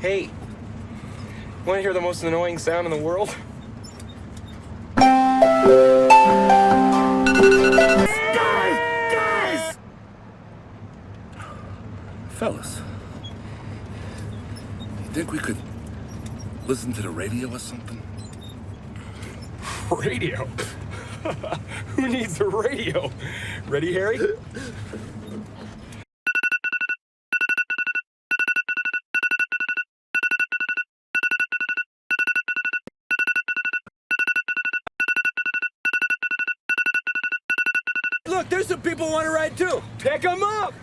Hey, want to hear the most annoying sound in the world? Guys! Fellas, you think we could listen to the radio or something? Radio? Who needs a radio? Ready, Harry? Look, there's some people who want to ride too. Pick 'em up!